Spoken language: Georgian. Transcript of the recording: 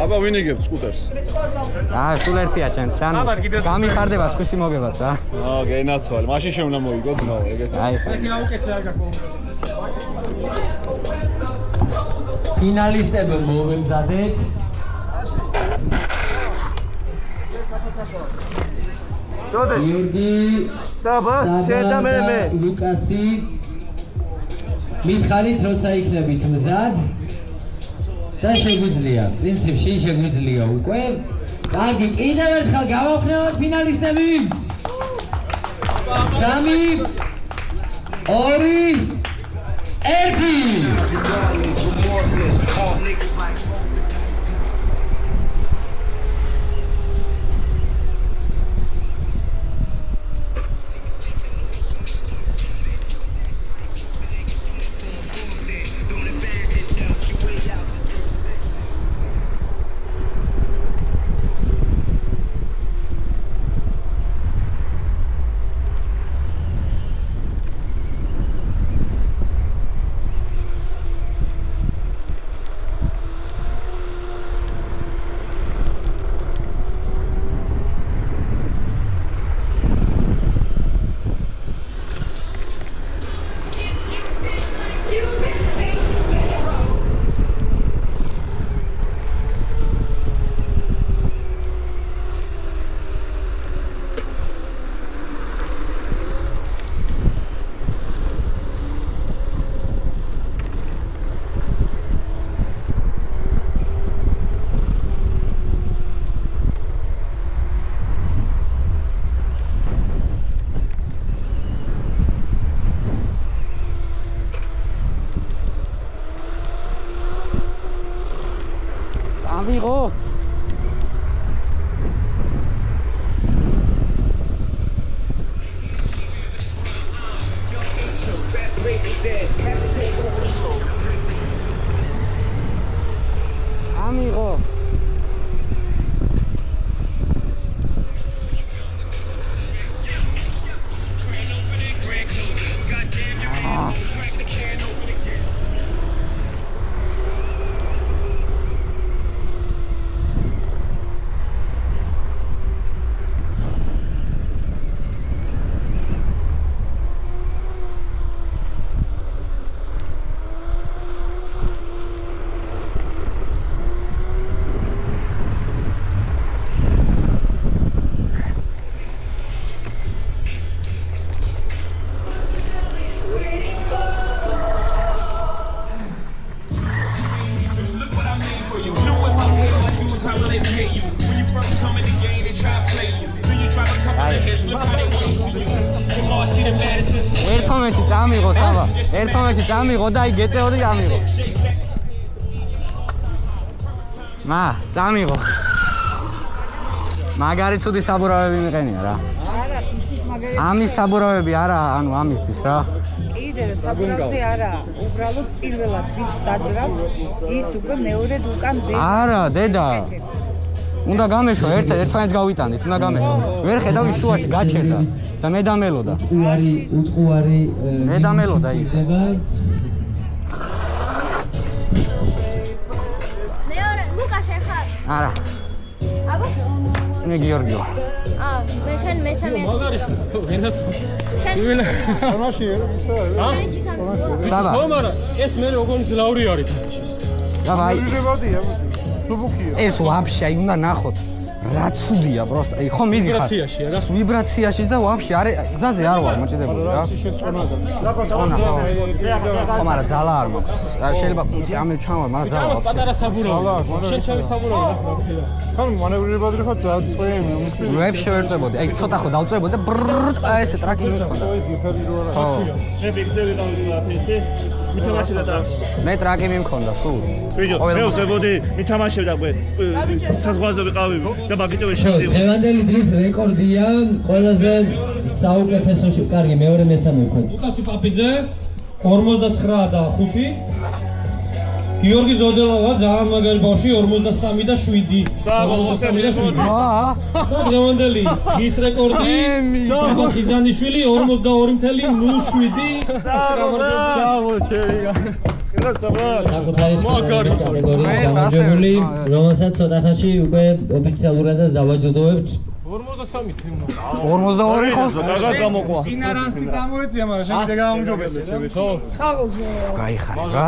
აბა ვინ იგებს სკუტერს? სულ ერთია ჩემს. ან გამიხარდება სხვისი მოგებაც რა. გენაცვალე. მაშინ შენ უნდა მოიგოთ, ნო, ეგეთ. ეგ აუკეთე არ გაკო. ფინალისტები მოვემზადეთ. გიორგი, საბა, შენ და მე. ლუკასი. მითხარით როცა იქნებით მზად და შეგვიძლია, პრინციპში შეგვიძლია უკვე. კარგი, კიდევ ერთხელ გავაყნევთ ფინალისტები. 3 2 1 ამიღო. ამიღო. ერთომეთში წამიღო საბა. ერთომეთში წამიღო და აი გეწეოდი ამიღო. წამიღო. მაგარი ცუდი საბურავები მიყენია რა. არა, მაგარი. ამის საბურავები არა, ანუ ამისთვის რა. კიდე საბურავზე არა, უბრალოდ პირველად ვინც დაძრავს, ის უკვე მეორედ უკან არა, დედა. უნდა გამეშო, ერთმანეთს გავიტანდით, უნდა გამეშო. ვერ ხედავ ის შუაში გაჩერდა და მე დამელოდა. უტყუარი მე დამელოდა ის. მეორე ლუკას ეხარ. არა. აბა? მე გიორგიო. მე შენ მესამე ადგილი. შენ თამაში ისე საბა. ხომარა, ეს მე როგორ ძლავრი არის. საბა. ვიბებოდია, სუბუქია. ეს ვაფშე აი უნდა ნახოთ. რა ცუდია პროსტა. აი ხო მიდიხარ. ვიბრაციაში არა? ვიბრაციაში და ვაფშე არ გზაზე არ ვარ მოჭედებული რა. შეწონა და. წონა ხო. ხო, მაგრამ ძალა არ მაქვს. შეიძლება კუნთი ამე ჩამოვარ, მაგრამ ძალა ვაფშე. პატარა საბურავი. შენ ჩემი საბურავი რა. ხან მანევრირებოდი ხო წვენი უმსხვილ. ვებში ვერ წვებოდი. აი ცოტა ხო დავწვებოდი და ესე ტრაკი მithonda. ხო. მე ბიგზელი დავიწყე. მითამაშებდა ტრაკს. მე ტრაკი მიმქონდა სულ. ვიდეო მე ვსებოდი მითამაშებდა ყვე. საზღვაზე ვიყავი და მაგიტოვე შევდივარ. დღევანდელი დღის რეკორდია ყველაზე საუკეთესოში. კარგი, მეორე მესამე ვქოთ. ლუკასი პაპიძე 59 და 5. გიორგი ზოდელავა ძალიან მაგარი ბავშვი 43 და 7. 43 და 7. და დღევანდელი ის რეკორდი საბა ხიზანიშვილი 42.07. საკუთარი კატეგორიის გამარჯვებული, რომელსაც ცოტა ხანში უკვე ოფიციალურად დავაჯილდოვებთ. 42 ხო? დაგა გამოყვა. წინა რანს კი წამოეწია, მაგრამ შემდეგ გამომჯობესე. გაიხარე რა.